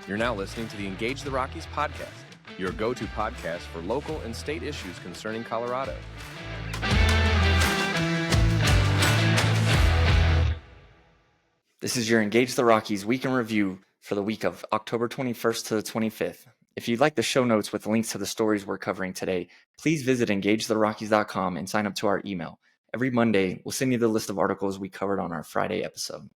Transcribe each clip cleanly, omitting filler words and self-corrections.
You're now listening to the Engage the Rockies podcast, your go-to podcast for local and state issues concerning Colorado. This is your Engage the Rockies week in review for the week of October 21st to the 25th. If you'd like the show notes with links to the stories we're covering today, please visit engagetherockies.com and sign up to our email. Every Monday, we'll send you the list of articles we covered on our Friday episode.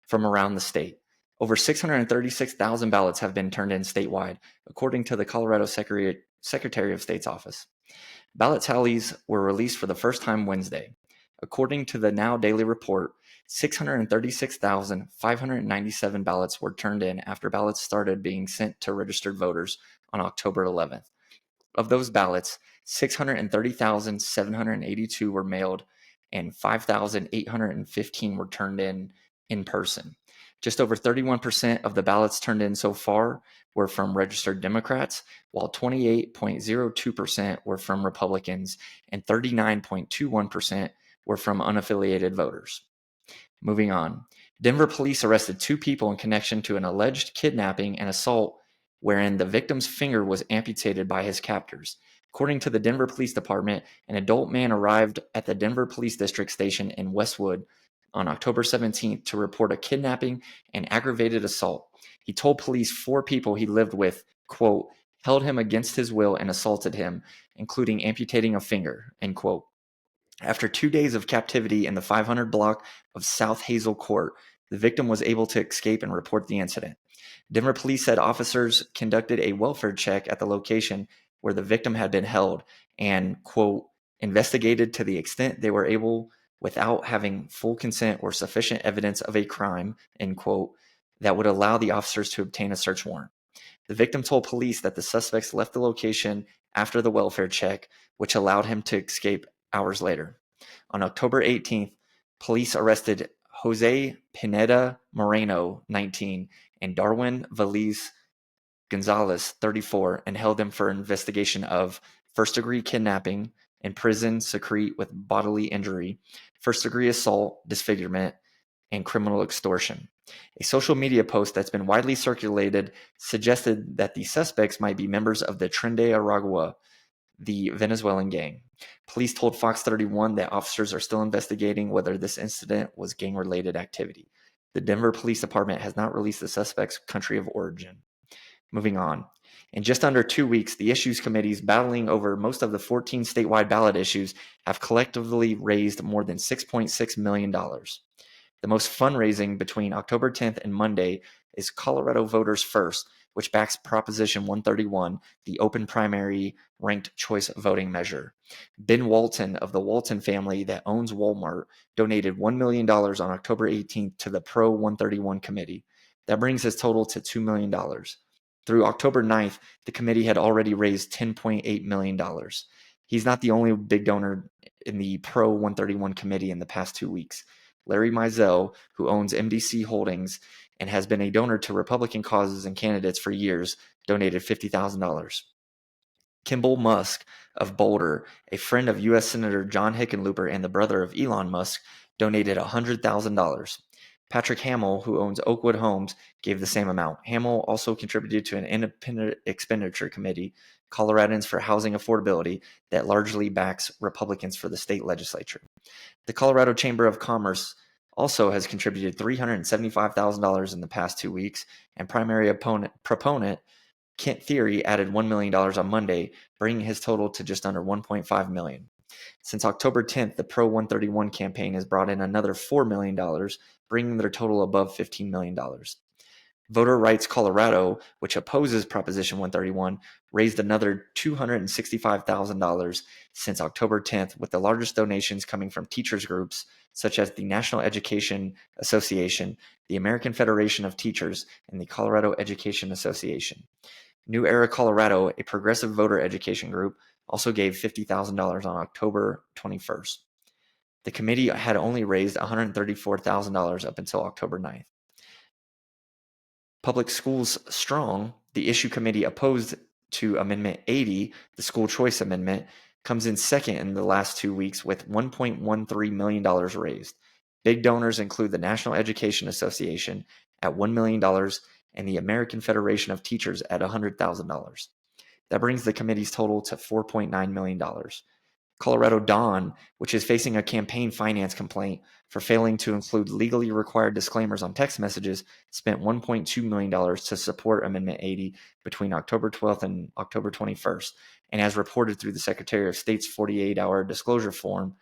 From around the state, over 636,000 ballots have been turned in statewide, according to the Colorado Secretary of State's office. Ballot tallies were released for the first time Wednesday. According to the Now Daily Report, 636,597 ballots were turned in after ballots started being sent to registered voters on October 11th. Of those ballots, 630,782 were mailed and 5,815 were turned in person. Just over 31% of the ballots turned in so far were from registered Democrats, while 28.02% were from Republicans and 39.21% were from unaffiliated voters. Moving on, Denver police arrested 2 people in connection to an alleged kidnapping and assault wherein the victim's finger was amputated by his captors. According to the Denver Police Department, an adult man arrived at the Denver Police District Station in Westwood on October 17th to report a kidnapping and aggravated assault. He told police 4 people he lived with, quote, held him against his will and assaulted him, including amputating a finger, end quote. After 2 days of captivity in the 500 block of South Hazel Court, the victim was able to escape and report the incident. Denver police said officers conducted a welfare check at the location where the victim had been held and, quote, investigated to the extent they were able without having full consent or sufficient evidence of a crime, end quote, that would allow the officers to obtain a search warrant. The victim told police that the suspects left the location after the welfare check, which allowed him to escape hours later. On October 18th, police arrested Jose Pineda Moreno, 19, and Darwin Valiz Gonzalez, 34, and held them for investigation of first-degree kidnapping, imprison secrete with bodily injury, first-degree assault, disfigurement, and criminal extortion. A social media post that's been widely circulated suggested that the suspects might be members of the Tren de Aragua, the Venezuelan gang. Police told Fox 31 that officers are still investigating whether this incident was gang-related activity. The Denver Police Department has not released the suspect's country of origin. Moving on. In just under 2 weeks, the issues committees battling over most of the 14 statewide ballot issues have collectively raised more than $6.6 million. The most fundraising between October 10th and Monday is Colorado Voters First, which backs Proposition 131, the open primary ranked choice voting measure. Ben Walton of the Walton family that owns Walmart donated $1 million on October 18th to the Pro 131 committee. That brings his total to $2 million. Through October 9th, the committee had already raised $10.8 million. He's not the only big donor in the Pro 131 committee in the past 2 weeks. Larry Mizell, who owns MDC Holdings and has been a donor to Republican causes and candidates for years, donated $50,000. Kimball Musk of Boulder, a friend of U.S. Senator John Hickenlooper and the brother of Elon Musk, donated $100,000. Patrick Hamill, who owns Oakwood Homes, gave the same amount. Hamill also contributed to an independent expenditure committee, Coloradans for Housing Affordability, that largely backs Republicans for the state legislature. The Colorado Chamber of Commerce also has contributed $375,000 in the past 2 weeks, and primary proponent Kent Thiry added $1 million on Monday, bringing his total to just under $1.5 million. Since October 10th, the Pro 131 campaign has brought in another $4 million, bringing their total above $15 million. Voter Rights Colorado, which opposes Proposition 131, raised another $265,000 since October 10th, with the largest donations coming from teachers groups such as the National Education Association, the American Federation of Teachers, and the Colorado Education Association. New Era Colorado, a progressive voter education group, also gave $50,000 on October 21st. The committee had only raised $134,000 up until October 9th. Public Schools Strong, the issue committee opposed to Amendment 80, the school choice amendment, comes in second in the last 2 weeks with $1.13 million raised. Big donors include the National Education Association at $1 million and the American Federation of Teachers at $100,000. That brings the committee's total to $4.9 million. Colorado Dawn, which is facing a campaign finance complaint for failing to include legally required disclaimers on text messages, spent $1.2 million to support Amendment 80 between October 12th and October 21st. And as reported through the Secretary of State's 48-hour disclosure form,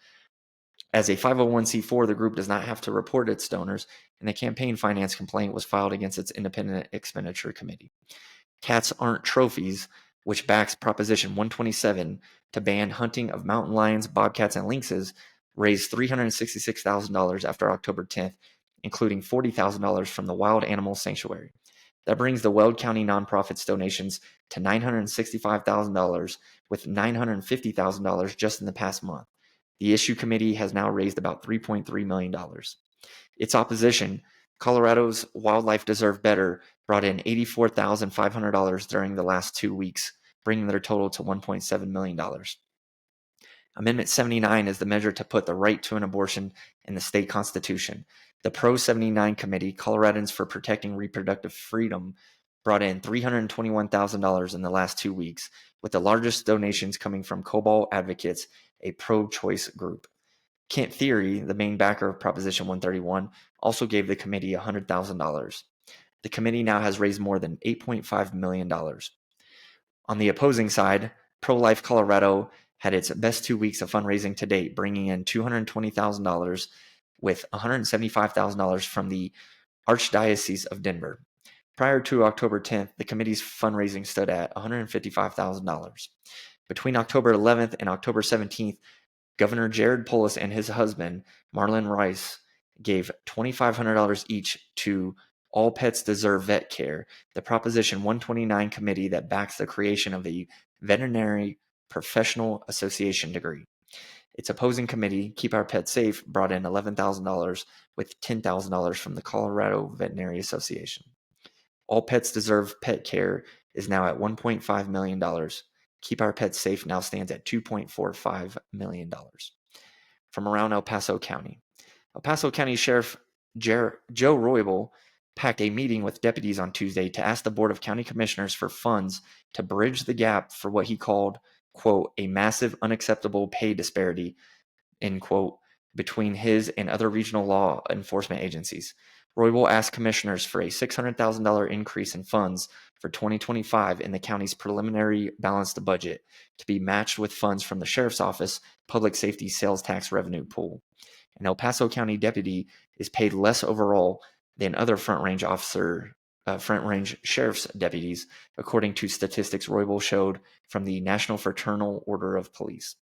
as a 501c4, the group does not have to report its donors, and the campaign finance complaint was filed against its independent expenditure committee. Cats Aren't Trophies, which backs Proposition 127 to ban hunting of mountain lions, bobcats, and lynxes, raised $366,000 after October 10th, including $40,000 from the Wild Animal Sanctuary. That brings the Weld County nonprofit's donations to $965,000, with $950,000 just in the past month. The issue committee has now raised about $3.3 million. Its opposition, Colorado's Wildlife Deserve Better, brought in $84,500 during the last 2 weeks, bringing their total to $1.7 million. Amendment 79 is the measure to put the right to an abortion in the state constitution. The Pro 79 Committee, Coloradans for Protecting Reproductive Freedom, brought in $321,000 in the last 2 weeks, with the largest donations coming from Cobalt Advocates, a pro-choice group. Kent Theory, the main backer of Proposition 131, also gave the committee $100,000. The committee now has raised more than $8.5 million. On the opposing side, Pro-Life Colorado had its best 2 weeks of fundraising to date, bringing in $220,000 with $175,000 from the Archdiocese of Denver. Prior to October 10th, the committee's fundraising stood at $155,000. Between October 11th and October 17th, Governor Jared Polis and his husband, Marlon Rice, gave $2,500 each to All Pets Deserve Vet Care, the Proposition 129 committee that backs the creation of a veterinary professional association degree. Its opposing committee, Keep Our Pets Safe, brought in $11,000 with $10,000 from the Colorado Veterinary Association. All Pets Deserve Pet Care is now at $1.5 million. Keep Our Pets Safe now stands at $2.45 million. From around El Paso County. El Paso County Sheriff Joe Roybal packed a meeting with deputies on Tuesday to ask the Board of County Commissioners for funds to bridge the gap for what he called, quote, a massive unacceptable pay disparity, end quote, between his and other regional law enforcement agencies. Roybal asked commissioners for a $600,000 increase in funds for 2025 in the county's preliminary balanced budget to be matched with funds from the Sheriff's Office Public Safety Sales Tax Revenue Pool. An El Paso County deputy is paid less overall than other Front Range Sheriff's deputies, according to statistics Roybal showed from the National Fraternal Order of Police.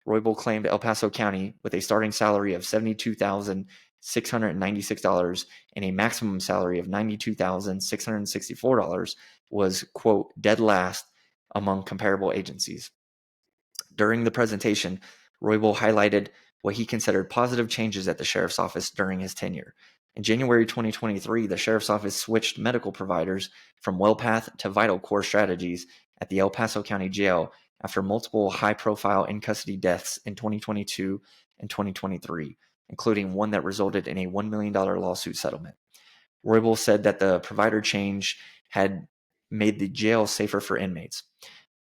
Roybal claimed El Paso County, with a starting salary of $72,696 and a maximum salary of $92,664, was, quote, dead last among comparable agencies. During the presentation, Roybal highlighted what he considered positive changes at the Sheriff's Office during his tenure. In January 2023, the Sheriff's Office switched medical providers from WellPath to VitalCore Strategies at the El Paso County Jail after multiple high-profile in-custody deaths in 2022 and 2023, including one that resulted in a $1 million lawsuit settlement. Roybal said that the provider change had made the jail safer for inmates.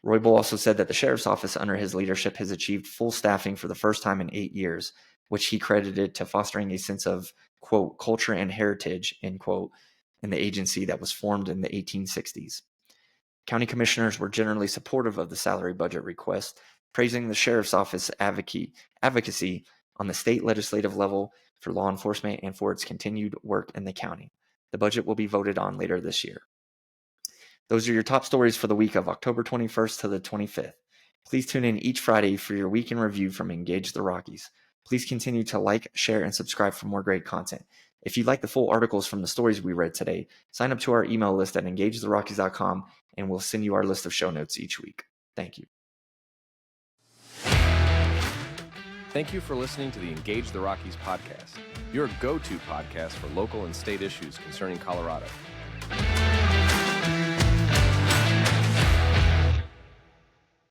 Roybal also said that the Sheriff's Office under his leadership has achieved full staffing for the first time in 8 years, which he credited to fostering a sense of, quote, culture and heritage, end quote, in the agency that was formed in the 1860s. County commissioners were generally supportive of the salary budget request, praising the Sheriff's Office advocacy on the state legislative level for law enforcement and for its continued work in the county. The budget will be voted on later this year. Those are your top stories for the week of October 21st to the 25th. Please tune in each Friday for your week in review from Engage the Rockies. Please continue to like, share, and subscribe for more great content. If you'd like the full articles from the stories we read today, sign up to our email list at engagetherockies.com and we'll send you our list of show notes each week. Thank you. Thank you for listening to the Engage the Rockies podcast, your go-to podcast for local and state issues concerning Colorado.